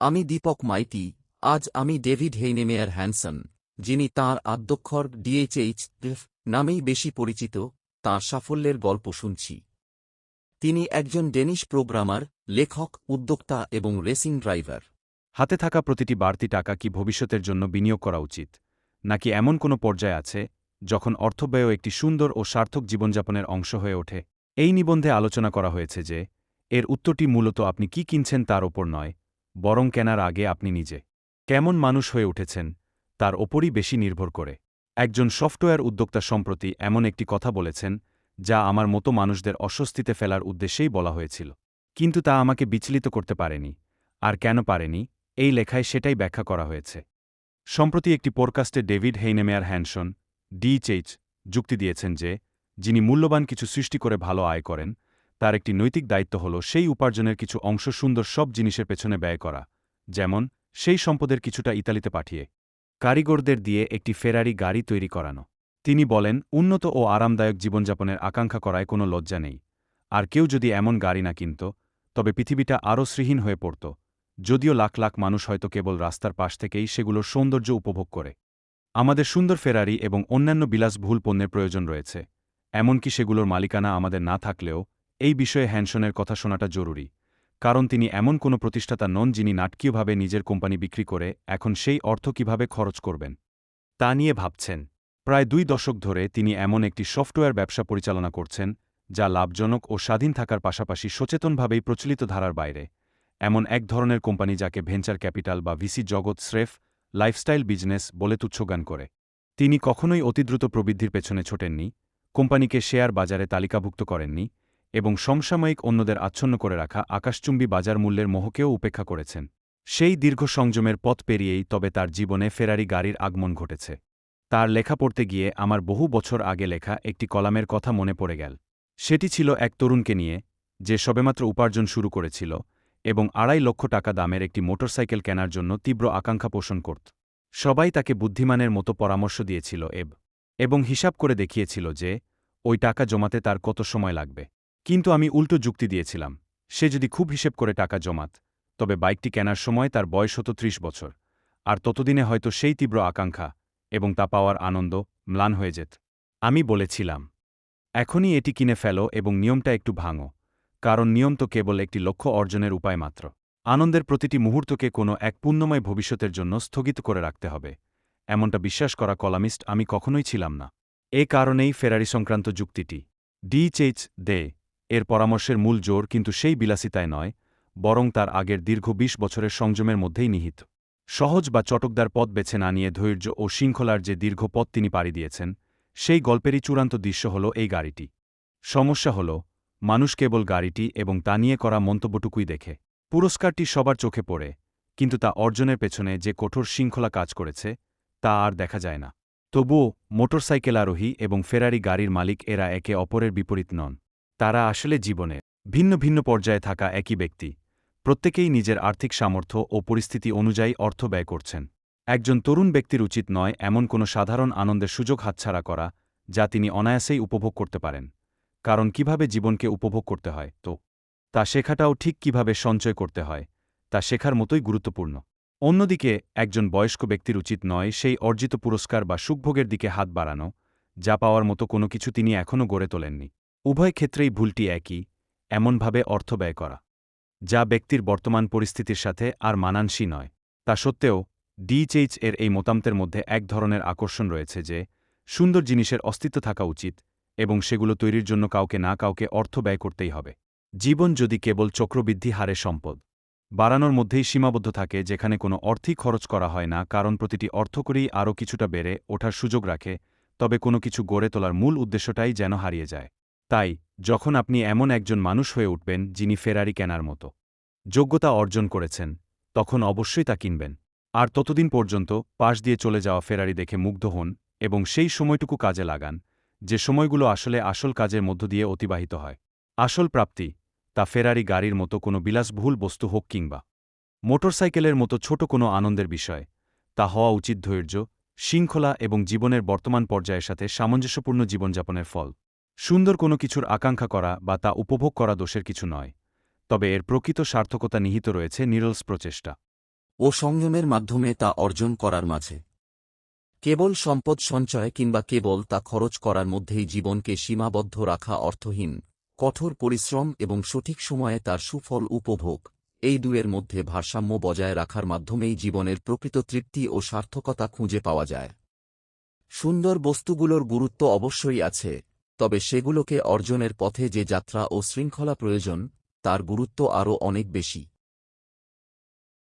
আমি দীপক মাইতি। আজ আমি ডেভিড হেইনেমেয়ার হ্যানসন, যিনি তাঁর আদ্যক্ষর ডিএইচএইচ নামেই বেশি পরিচিত, তাঁর সাফল্যের গল্প শুনছি। তিনি একজন ডেনিশ প্রোগ্রামার, লেখক, উদ্যোক্তা এবং রেসিং ড্রাইভার। হাতে থাকা প্রতিটি বাড়তি টাকা কি ভবিষ্যতের জন্য বিনিয়োগ করা উচিত, নাকি এমন কোনো পর্যায়ে আছে যখন অর্থব্যয় একটি সুন্দর ও সার্থক জীবনযাপনের অংশ হয়ে ওঠে? এই নিবন্ধে আলোচনা করা হয়েছে যে এর উত্তরটি মূলত আপনি কি কিনছেন তার ওপর নয়, বরং কেনার আগে আপনি নিজে কেমন মানুষ হয়ে উঠেছেন তার ওপরই বেশি নির্ভর করে। একজন সফটওয়্যার উদ্যোক্তা সম্প্রতি এমন একটি কথা বলেছেন যা আমার মতো মানুষদের অস্বস্তিতে ফেলার উদ্দেশ্যেই বলা হয়েছিল, কিন্তু তা আমাকে বিচলিত করতে পারেনি। আর কেন পারেনি, এই লেখায় সেটাই ব্যাখ্যা করা হয়েছে। সম্প্রতি একটি পডকাস্টে ডেভিড হেইনেমেয়ার হ্যানসন ডিএইচএইচ যুক্তি দিয়েছেন যে যিনি মূল্যবান কিছু সৃষ্টি করে ভালো আয় করেন, তার একটি নৈতিক দায়িত্ব হল সেই উপার্জনের কিছু অংশ সুন্দর সব জিনিসের পেছনে ব্যয় করা, যেমন সেই সম্পদের কিছুটা ইতালিতে পাঠিয়ে কারিগরদের দিয়ে একটি ফেরারি গাড়ি তৈরি করানো। তিনি বলেন, উন্নত ও আরামদায়ক জীবনযাপনের আকাঙ্ক্ষা করায় কোনো লজ্জা নেই। আর কেউ যদি এমন গাড়ি না কিনত, তবে পৃথিবীটা আরও শ্রীহীন হয়ে পড়ত, যদিও লাখ লাখ মানুষ হয়তো কেবল রাস্তার পাশ থেকেই সেগুলোর সৌন্দর্য উপভোগ করে। আমাদের সুন্দর ফেরারি এবং অন্যান্য বিলাসবহুল পণ্যের প্রয়োজন রয়েছে, এমনকি সেগুলোর মালিকানা আমাদের না থাকলেও। এই বিষয়ে হ্যানসনের কথা শোনাটা জরুরি, কারণ তিনি এমন কোনো প্রতিষ্ঠাতা নন যিনি নাটকীয়ভাবে নিজের কোম্পানি বিক্রি করে এখন সেই অর্থ কিভাবে খরচ করবেন তা নিয়ে ভাবছেন। প্রায় 2 দশক ধরে তিনি এমন একটি সফটওয়্যার ব্যবসা পরিচালনা করছেন যা লাভজনক ও স্বাধীন থাকার পাশাপাশি সচেতনভাবেই প্রচলিত ধারার বাইরে, এমন এক ধরনের কোম্পানি যাকে ভেঞ্চার ক্যাপিটাল বা ভিসি জগৎ স্রেফ লাইফস্টাইল বিজনেস বলে তুচ্ছজ্ঞান করে। তিনি কখনোই অতিদ্রুত প্রবৃদ্ধির পেছনে ছোটেননি, কোম্পানিকে শেয়ার বাজারে তালিকাভুক্ত করেননি এবং সমসাময়িক অন্যদের আচ্ছন্ন করে রাখা আকাশচুম্বী বাজার মূল্যের মোহকেও উপেক্ষা করেছেন। সেই দীর্ঘ সংযমের পথ পেরিয়েই তবে তার জীবনে ফেরারি গাড়ির আগমন ঘটেছে। তার লেখা পড়তে গিয়ে আমার বহু বছর আগে লেখা একটি কলামের কথা মনে পড়ে গেল। সেটি ছিল এক তরুণকে নিয়ে, যে সবেমাত্র উপার্জন শুরু করেছিল এবং 2.5 লক্ষ টাকা দামের একটি মোটরসাইকেল কেনার জন্য তীব্র আকাঙ্ক্ষা পোষণ করত। সবাই তাকে বুদ্ধিমানের মতো পরামর্শ দিয়েছিল এবং হিসাব করে দেখিয়েছিল যে ওই টাকা জমাতে তার কত সময় লাগবে। কিন্তু আমি উল্টো যুক্তি দিয়েছিলাম, সে যদি খুব হিসেব করে টাকা জমাত, তবে বাইকটি কেনার সময় তার বয়স হতো 30 বছর, আর ততদিনে হয়তো সেই তীব্র আকাঙ্ক্ষা এবং তা পাওয়ার আনন্দ ম্লান হয়ে যেত। আমি বলেছিলাম, এখনই এটি কিনে ফেলো এবং নিয়মটা একটু ভাঙো, কারণ নিয়ম তো কেবল একটি লক্ষ্য অর্জনের উপায় মাত্র। আনন্দের প্রতিটি মুহূর্তকে কোনো এক পুণ্যময় ভবিষ্যতের জন্য স্থগিত করে রাখতে হবে, এমনটা বিশ্বাস করা কলামিস্ট আমি কখনোই ছিলাম না। এ কারণেই ফেরারি সংক্রান্ত যুক্তিটি ডিএইচএইচ এর পরামর্শের মূল জোর কিন্তু সেই বিলাসিতায় নয়, বরং তার আগের দীর্ঘ 20 বছরের সংযমের মধ্যেই নিহিত। সহজ বা চটকদার পথ বেছে না নিয়ে ধৈর্য ও শৃঙ্খলার যে দীর্ঘ পথ তিনি পাড়ি দিয়েছেন, সেই গল্পেরই চূড়ান্ত দৃশ্য হল এই গাড়িটি। সমস্যা হল, মানুষ কেবল গাড়িটি এবং তা নিয়ে করা মন্তব্যটুকুই দেখে। পুরস্কারটি সবার চোখে পড়ে, কিন্তু তা অর্জনের পেছনে যে কঠোর শৃঙ্খলা কাজ করেছে তা আর দেখা যায় না। তবুও মোটরসাইকেল আরোহী এবং ফেরারি গাড়ির মালিক এরা একে অপরের বিপরীত নন। তারা আসলে জীবনে ভিন্ন ভিন্ন পর্যায়ে থাকা একই ব্যক্তি, প্রত্যেকেই নিজের আর্থিক সামর্থ্য ও পরিস্থিতি অনুযায়ী অর্থ ব্যয় করছেন। একজন তরুণ ব্যক্তির উচিত নয় এমন কোনো সাধারণ আনন্দের সুযোগ হাতছাড়া করা যা তিনি অনায়াসেই উপভোগ করতে পারেন, কারণ কিভাবে জীবনকে উপভোগ করতে হয় তা শেখাটাও ঠিক কিভাবে সঞ্চয় করতে হয় তা শেখার মতোই গুরুত্বপূর্ণ। অন্যদিকে একজন বয়স্ক ব্যক্তির উচিত নয় সেই অর্জিত পুরস্কার বা সুখভোগের দিকে হাত বাড়ানো যা পাওয়ার মতো কোনো কিছু তিনি এখনও গড়ে তোলেননি। উভয় ক্ষেত্রেই ভুলটি একই, এমনভাবে অর্থ ব্যয় করা যা ব্যক্তির বর্তমান পরিস্থিতির সাথে আর মানানসই নয়। তা সত্ত্বেও ডিএইচএইচ এর এই মতামতের মধ্যে এক ধরনের আকর্ষণ রয়েছে যে সুন্দর জিনিসের অস্তিত্ব থাকা উচিত এবং সেগুলো তৈরির জন্য কাউকে না কাউকে অর্থ ব্যয় করতেই হবে। জীবন যদি কেবল চক্রবৃদ্ধি হারে সম্পদ বাড়ানোর মধ্যেই সীমাবদ্ধ থাকে, যেখানে কোনো অর্থই খরচ করা হয় না কারণ প্রতিটি অর্থকরেই আরও কিছুটা বেড়ে ওঠার সুযোগ রাখে, তবে কোনো কিছু গড়ে তোলার মূল উদ্দেশ্যটাই যেন হারিয়ে যায়। তাই যখন আপনি এমন একজন মানুষ হয়ে উঠবেন যিনি ফেরারি কেনার মতো যোগ্যতা অর্জন করেছেন, তখন অবশ্যই তা কিনবেন। আর ততদিন পর্যন্ত পাশ দিয়ে চলে যাওয়া ফেরারি দেখে মুগ্ধ হন এবং সেই সময়টুকু কাজে লাগান যে সময়গুলো আসলে আসল কাজের মধ্য দিয়ে অতিবাহিত হয়। আসল প্রাপ্তি, তা ফেরারি গাড়ির মতো কোনো বিলাসবহুল বস্তু হোক কিংবা মোটরসাইকেলের মতো ছোট কোনো আনন্দের বিষয়, তা হওয়া উচিত ধৈর্য, শৃঙ্খলা এবং জীবনের বর্তমান পর্যায়ের সাথে সামঞ্জস্যপূর্ণ জীবনযাপনের ফল। সুন্দর কোনো কিছুর আকাঙ্ক্ষা করা বা তা উপভোগ করা দোষের কিছু নয়, তবে এর প্রকৃত সার্থকতা নিহিত রয়েছে নিরলস প্রচেষ্টা। ও সংযমের মাধ্যমে তা অর্জন করার মাঝে। কেবল সম্পদ সঞ্চয় কিংবা কেবল তা খরচ করার মধ্যেই জীবনকে সীমাবদ্ধ রাখা অর্থহীন। কঠোর পরিশ্রম এবং সঠিক সময়ে তার সুফল উপভোগ, এই দুয়ের মধ্যে ভারসাম্য বজায় রাখার মাধ্যমেই জীবনের প্রকৃত তৃপ্তি ও সার্থকতা খুঁজে পাওয়া যায়। সুন্দর বস্তুগুলোর গুরুত্ব অবশ্যই আছে, তবে সেগুলোকে অর্জনের পথে যে যাত্রা ও শৃঙ্খলা প্রয়োজন, তার গুরুত্ব আরও অনেক বেশি।